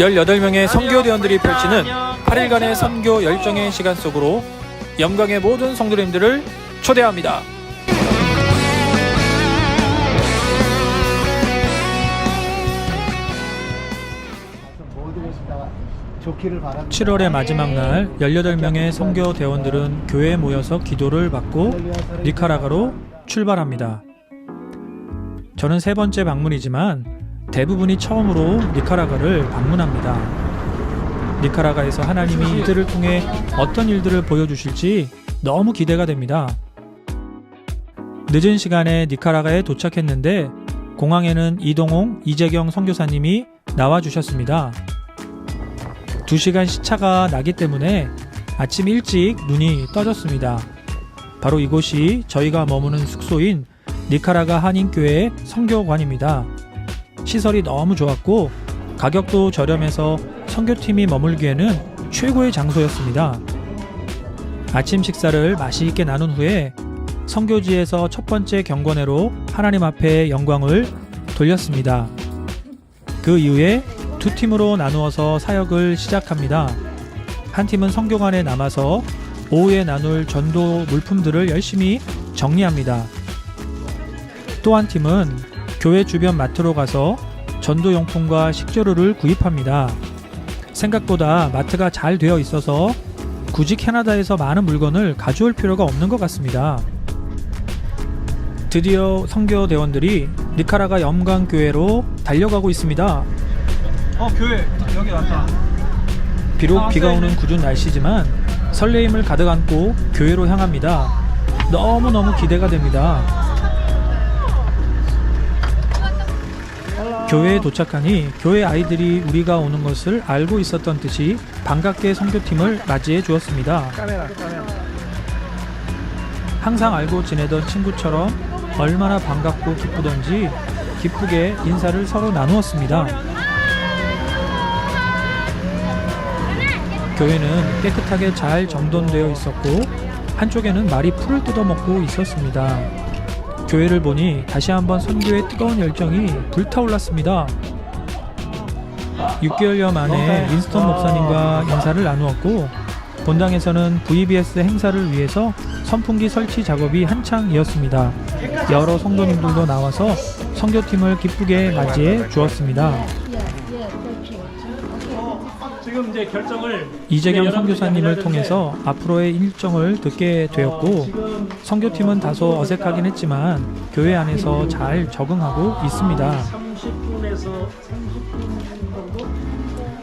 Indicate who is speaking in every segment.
Speaker 1: 18명의 선교대원들이 펼치는 8일간의 선교 열정의 시간 속으로 영광의 모든 성도님들을 초대합니다.
Speaker 2: 좋기를 바랍니다.
Speaker 1: 7월의 마지막 날 18명의 선교대원들은 교회에 모여서 기도를 받고 니카라과로 출발합니다. 저는 3번째 방문이지만 대부분이 처음으로 니카라과를 방문합니다. 니카라과에서 하나님이 이들을 통해 어떤 일들을 보여주실지 너무 기대가 됩니다. 늦은 시간에 니카라과에 도착했는데 공항에는 이동홍, 이재경 선교사님이 나와주셨습니다. 2시간 시차가 나기 때문에 아침 일찍 눈이 떠졌습니다. 바로 이곳이 저희가 머무는 숙소인 니카라과 한인교회 선교관입니다. 시설이 너무 좋았고 가격도 저렴해서 선교팀이 머물기에는 최고의 장소였습니다. 아침 식사를 맛있게 나눈 후에 선교지에서 첫 번째 경건회로 하나님 앞에 영광을 돌렸습니다. 그 이후에 2팀으로 나누어서 사역을 시작합니다. 한 팀은 선교관에 남아서 오후에 나눌 전도 물품들을 열심히 정리합니다. 또 한 팀은 교회 주변 마트로 가서 전도용품과 식재료를 구입합니다. 생각보다 마트가 잘 되어 있어서 굳이 캐나다에서 많은 물건을 가져올 필요가 없는 것 같습니다. 드디어 선교대원들이 니카라과 영광교회로 달려가고 있습니다. 교회 여기 왔다. 비록 비가 오는 궂은 날씨지만 설레임을 가득 안고 교회로 향합니다. 너무너무 기대가 됩니다. 교회에 도착하니 교회 아이들이 우리가 오는 것을 알고 있었던 듯이 반갑게 선교팀을 맞이해 주었습니다. 항상 알고 지내던 친구처럼 얼마나 반갑고 기쁘던지 기쁘게 인사를 서로 나누었습니다. 교회는 깨끗하게 잘 정돈되어 있었고 한쪽에는 말이 풀을 뜯어먹고 있었습니다. 교회를 보니 다시 한번 선교의 뜨거운 열정이 불타올랐습니다. 6개월여 만에 윈스턴 목사님과 인사를 나누었고 본당에서는 VBS 행사를 위해서 선풍기 설치 작업이 한창이었습니다. 여러 성도님들도 나와서 선교팀을 기쁘게 맞이해 주었습니다.
Speaker 3: 지금 이제 결정을
Speaker 1: 이재경 선교사님을 통해서 앞으로의 일정을 듣게 되었고 선교팀은 다소 어색하긴 했지만 교회 안에서 잘 적응하고 있습니다.
Speaker 3: 30분에서 30분 정도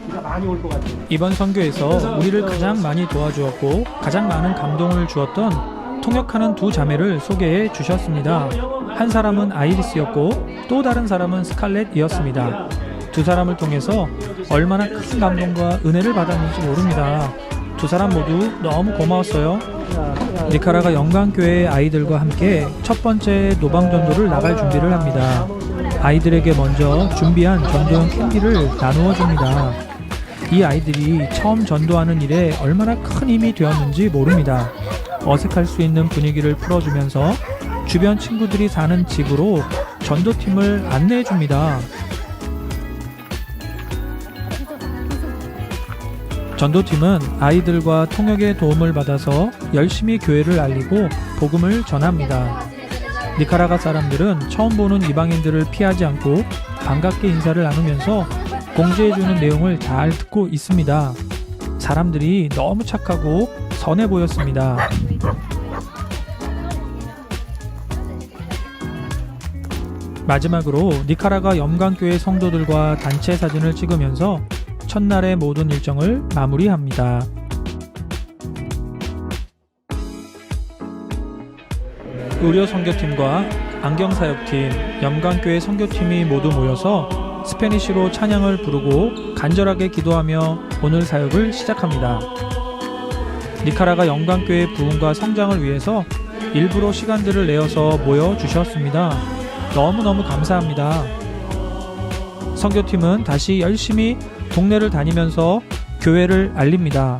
Speaker 3: 비가 많이 올 것 같아요.
Speaker 1: 이번 선교에서 우리를 가장 많이 도와주었고 가장 많은 감동을 주었던 통역하는 2 자매를 소개해 주셨습니다. 한 사람은 아이리스였고 또 다른 사람은 스칼렛이었습니다. 2 사람을 통해서 얼마나 큰 감동과 은혜를 받았는지 모릅니다. 2 사람 모두 너무 고마웠어요. 니카라과 영광교회의 아이들과 함께 첫 번째 노방전도를 나갈 준비를 합니다. 아이들에게 먼저 준비한 전도용 캔디를 나누어 줍니다. 이 아이들이 처음 전도하는 일에 얼마나 큰 힘이 되었는지 모릅니다. 어색할 수 있는 분위기를 풀어주면서 주변 친구들이 사는 집으로 전도팀을 안내해 줍니다. 전도팀은 아이들과 통역의 도움을 받아서 열심히 교회를 알리고 복음을 전합니다. 니카라과 사람들은 처음 보는 이방인들을 피하지 않고 반갑게 인사를 나누면서 공지해주는 내용을 잘 듣고 있습니다. 사람들이 너무 착하고 선해 보였습니다. 마지막으로 니카라과 영광교회 성도들과 단체 사진을 찍으면서 첫날의 모든 일정을 마무리합니다. 의료 선교팀과 안경사역팀, 영광교회 선교팀이 모두 모여서 스페니쉬로 찬양을 부르고 간절하게 기도하며 오늘 사역을 시작합니다. 니카라과 영광교회 부흥과 성장을 위해서 일부러 시간들을 내어서 모여주셨습니다. 너무너무 감사합니다. 선교팀은 다시 열심히 동네를 다니면서 교회를 알립니다.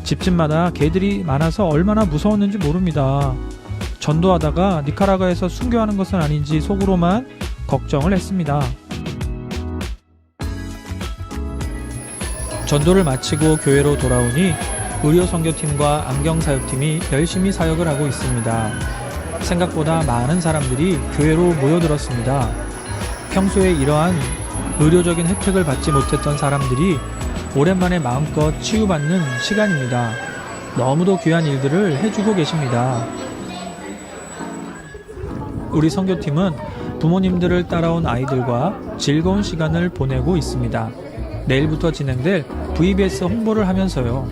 Speaker 1: 집집마다 개들이 많아서 얼마나 무서웠는지 모릅니다. 전도하다가 니카라과에서 순교하는 것은 아닌지 속으로만 걱정을 했습니다. 전도를 마치고 교회로 돌아오니 의료 선교팀과 안경 사역팀이 열심히 사역을 하고 있습니다. 생각보다 많은 사람들이 교회로 모여들었습니다. 평소에 이러한 의료적인 혜택을 받지 못했던 사람들이 오랜만에 마음껏 치유받는 시간입니다. 너무도 귀한 일들을 해주고 계십니다. 우리 선교팀은 부모님들을 따라온 아이들과 즐거운 시간을 보내고 있습니다. 내일부터 진행될 VBS 홍보를 하면서요.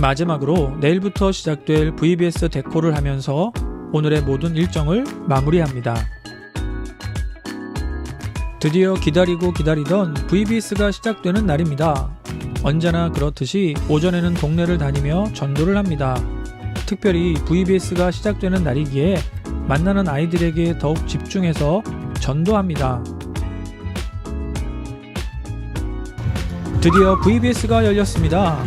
Speaker 1: 마지막으로 내일부터 시작될 VBS 데코를 하면서 오늘의 모든 일정을 마무리합니다. 드디어 기다리고 기다리던 VBS가 시작되는 날입니다. 언제나 그렇듯이 오전에는 동네를 다니며 전도를 합니다. 특별히 VBS가 시작되는 날이기에 만나는 아이들에게 더욱 집중해서 전도합니다. 드디어 VBS가 열렸습니다.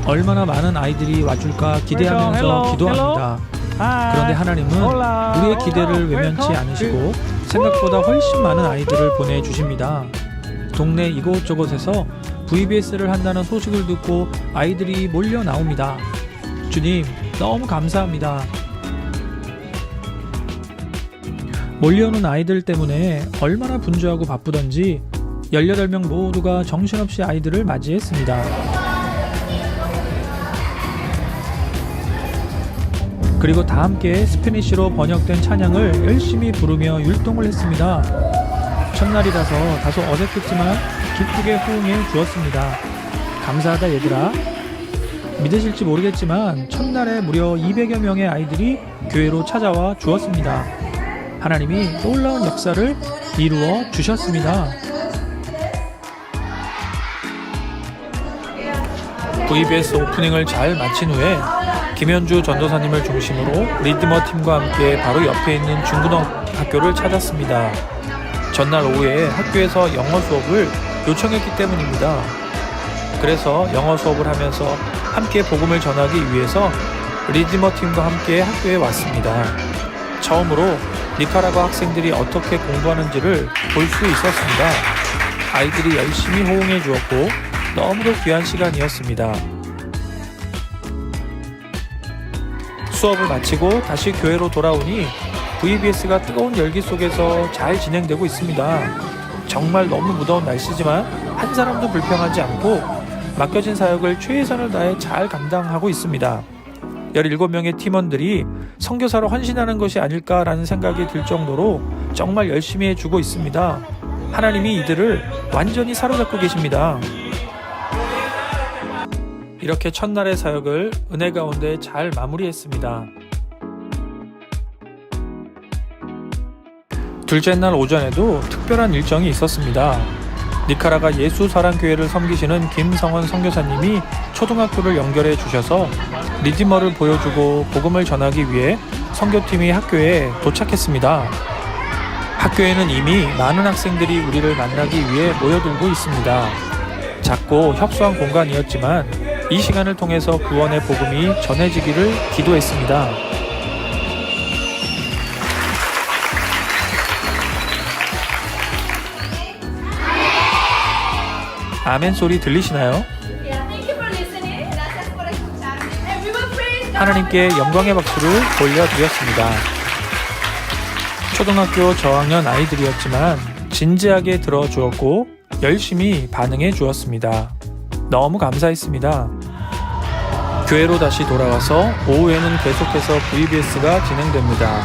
Speaker 1: 얼마나 많은 아이들이 와줄까 기대하면서 기도합니다. 그런데 하나님은 우리의 기대를 외면치 않으시고 생각보다 훨씬 많은 아이들을 보내주십니다. 동네 이곳저곳에서 VBS를 한다는 소식을 듣고 아이들이 몰려 나옵니다. 주님, 너무 감사합니다. 몰려오는 아이들 때문에 얼마나 분주하고 바쁘던지 18명 모두가 정신없이 아이들을 맞이했습니다. 그리고 다 함께 스페니쉬로 번역된 찬양을 열심히 부르며 율동을 했습니다. 첫날이라서 다소 어색했지만 기쁘게 호응해 주었습니다. 감사하다 얘들아. 믿으실지 모르겠지만 첫날에 무려 200여 명의 아이들이 교회로 찾아와 주었습니다. 하나님이 놀라운 역사를 이루어 주셨습니다. VBS 오프닝을 잘 마친 후에 김현주 전도사님을 중심으로 리드머 팀과 함께 바로 옆에 있는 중고등학교를 찾았습니다. 전날 오후에 학교에서 영어 수업을 요청했기 때문입니다. 그래서 영어 수업을 하면서 함께 복음을 전하기 위해서 리드머 팀과 함께 학교에 왔습니다. 처음으로 니카라과 학생들이 어떻게 공부하는지를 볼 수 있었습니다. 아이들이 열심히 호응해 주었고 너무도 귀한 시간이었습니다. 수업을 마치고 다시 교회로 돌아오니 VBS가 뜨거운 열기 속에서 잘 진행되고 있습니다. 정말 너무 무더운 날씨지만 한 사람도 불평하지 않고 맡겨진 사역을 최선을 다해 잘 감당하고 있습니다. 17명의 팀원들이 선교사로 헌신하는 것이 아닐까라는 생각이 들 정도로 정말 열심히 해주고 있습니다. 하나님이 이들을 완전히 사로잡고 계십니다. 이렇게 첫날의 사역을 은혜 가운데 잘 마무리했습니다. 둘째 날 오전에도 특별한 일정이 있었습니다. 니카라가 예수사랑교회를 섬기시는 김성원 선교사님이 초등학교를 연결해 주셔서 리디머를 보여주고 복음을 전하기 위해 선교팀이 학교에 도착했습니다. 학교에는 이미 많은 학생들이 우리를 만나기 위해 모여들고 있습니다. 작고 협소한 공간이었지만 이 시간을 통해서 구원의 복음이 전해지기를 기도했습니다. 아멘 소리 들리시나요? 하나님께 영광의 박수를 올려드렸습니다. 초등학교 저학년 아이들이었지만 진지하게 들어주었고 열심히 반응해 주었습니다. 너무 감사했습니다. 교회로 다시 돌아와서 오후에는 계속해서 VBS가 진행됩니다.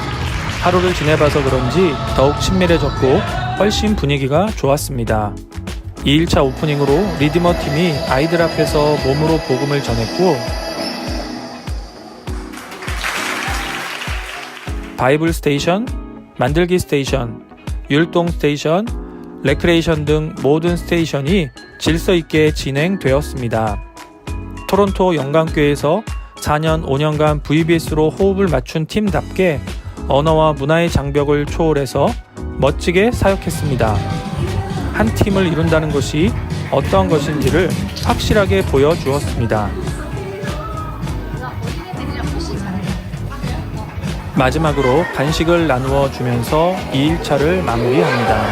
Speaker 1: 하루를 지내봐서 그런지 더욱 친밀해졌고 훨씬 분위기가 좋았습니다. 2일차 오프닝으로 리디머 팀이 아이들 앞에서 몸으로 복음을 전했고 바이블 스테이션, 만들기 스테이션, 율동 스테이션, 레크레이션 등 모든 스테이션이 질서 있게 진행되었습니다. 토론토 영광교회에서 4년, 5년간 VBS로 호흡을 맞춘 팀답게 언어와 문화의 장벽을 초월해서 멋지게 사역했습니다. 한 팀을 이룬다는 것이 어떠한 것인지를 확실하게 보여주었습니다. 마지막으로 간식을 나누어 주면서 2일차를 마무리합니다.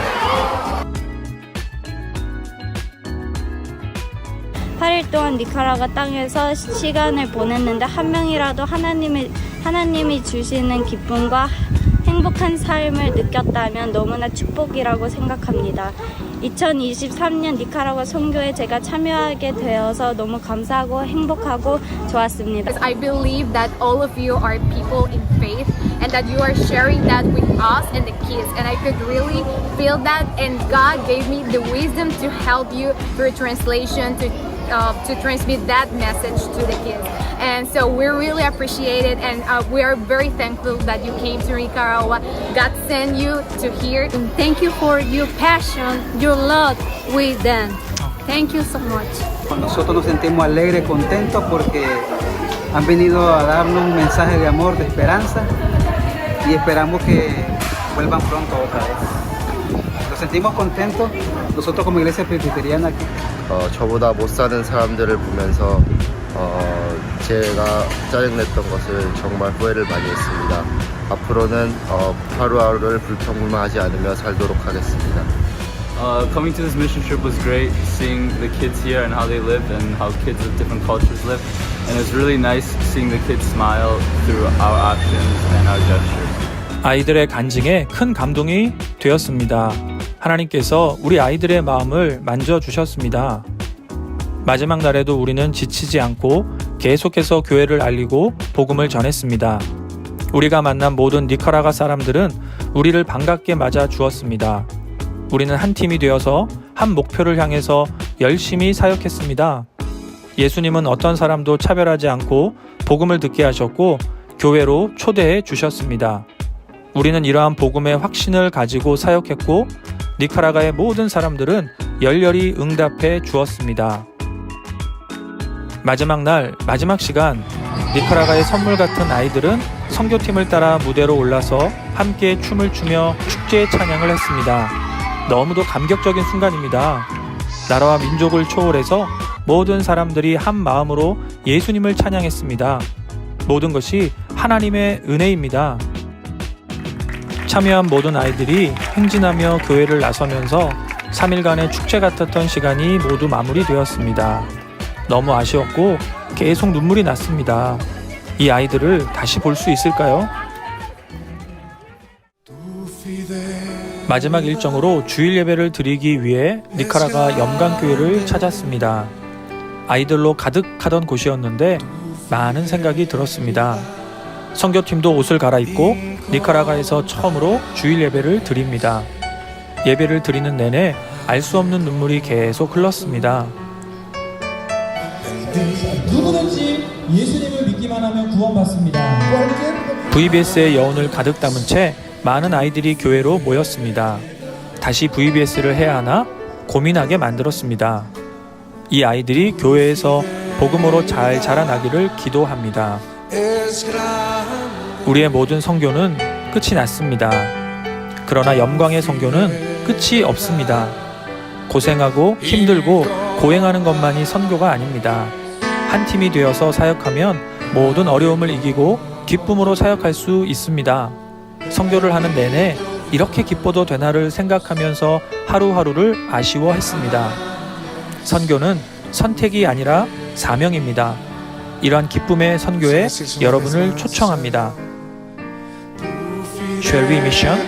Speaker 2: 8일 동안 니카라과 땅에서 시간을 보냈는데 한 명이라도 하나님이 주시는 기쁨과 행복한 삶을 느꼈다면 너무나 축복이라고 생각합니다. 2023년 니카라과 선교에 제가 참여하게 되어서 너무 감사하고 행복하고 좋았습니다.
Speaker 4: I believe that all of you are people in faith and that you are sharing that with us and the kids, and I could really feel that, and God gave me the wisdom to help you through translation to transmit that message to the kids. And so we really appreciate it, and we are very thankful that you came to Nicaragua. God sent you to here, and thank you for your passion, your love with them. Thank you so much.
Speaker 5: Nosotros nos sentimos alegres, contentos porque han venido a darnos un mensaje de amor, de esperanza, y esperamos que vuelvan pronto otra vez. Nos sentimos contentos nosotros como iglesia presbiteriana aquí.
Speaker 6: 저보다 못 사는 사람들을 보면서 제가 짜증냈던 것을 정말 후회를 많이 했습니다. 앞으로는 하루하루를 불평불만하지 않으며 살도록 하겠습니다.
Speaker 7: Coming to this mission trip was great, seeing the kids here and how they live and how kids of different cultures live. And it was really nice seeing the kids smile through our actions and our gestures.
Speaker 1: 아이들의 간증에 큰 감동이 되었습니다. 하나님께서 우리 아이들의 마음을 만져주셨습니다. 마지막 날에도 우리는 지치지 않고 계속해서 교회를 알리고 복음을 전했습니다. 우리가 만난 모든 니카라과 사람들은 우리를 반갑게 맞아 주었습니다. 우리는 한 팀이 되어서 한 목표를 향해서 열심히 사역했습니다. 예수님은 어떤 사람도 차별하지 않고 복음을 듣게 하셨고 교회로 초대해 주셨습니다. 우리는 이러한 복음의 확신을 가지고 사역했고 니카라과의 모든 사람들은 열렬히 응답해 주었습니다. 마지막 날, 마지막 시간, 니카라과의 선물 같은 아이들은 선교팀을 따라 무대로 올라서 함께 춤을 추며 축제의 찬양을 했습니다. 너무도 감격적인 순간입니다. 나라와 민족을 초월해서 모든 사람들이 한 마음으로 예수님을 찬양했습니다. 모든 것이 하나님의 은혜입니다. 참여한 모든 아이들이 행진하며 교회를 나서면서 3일간의 축제 같았던 시간이 모두 마무리되었습니다. 너무 아쉬웠고 계속 눈물이 났습니다. 이 아이들을 다시 볼 수 있을까요? 마지막 일정으로 주일 예배를 드리기 위해 니카라과 염강교회를 찾았습니다. 아이들로 가득하던 곳이었는데 많은 생각이 들었습니다. 선교팀도 옷을 갈아입고 니카라과에서 처음으로 주일 예배를 드립니다. 예배를 드리는 내내 알 수 없는 눈물이 계속 흘렀습니다.
Speaker 8: 누구든지 예수님을 믿기만 하면 구원받습니다.
Speaker 1: VBS의 여운을 가득 담은 채 많은 아이들이 교회로 모였습니다. 다시 VBS를 해야 하나 고민하게 만들었습니다. 이 아이들이 교회에서 복음으로 잘 자라나기를 기도합니다. 우리의 모든 선교는 끝이 났습니다. 그러나 영광의 선교는 끝이 없습니다. 고생하고 힘들고 고행하는 것만이 선교가 아닙니다. 한 팀이 되어서 사역하면 모든 어려움을 이기고 기쁨으로 사역할 수 있습니다. 선교를 하는 내내 이렇게 기뻐도 되나를 생각하면서 하루하루를 아쉬워했습니다. 선교는 선택이 아니라 사명입니다. 이러한 기쁨의 선교에 여러분을 초청합니다. Shall we mission?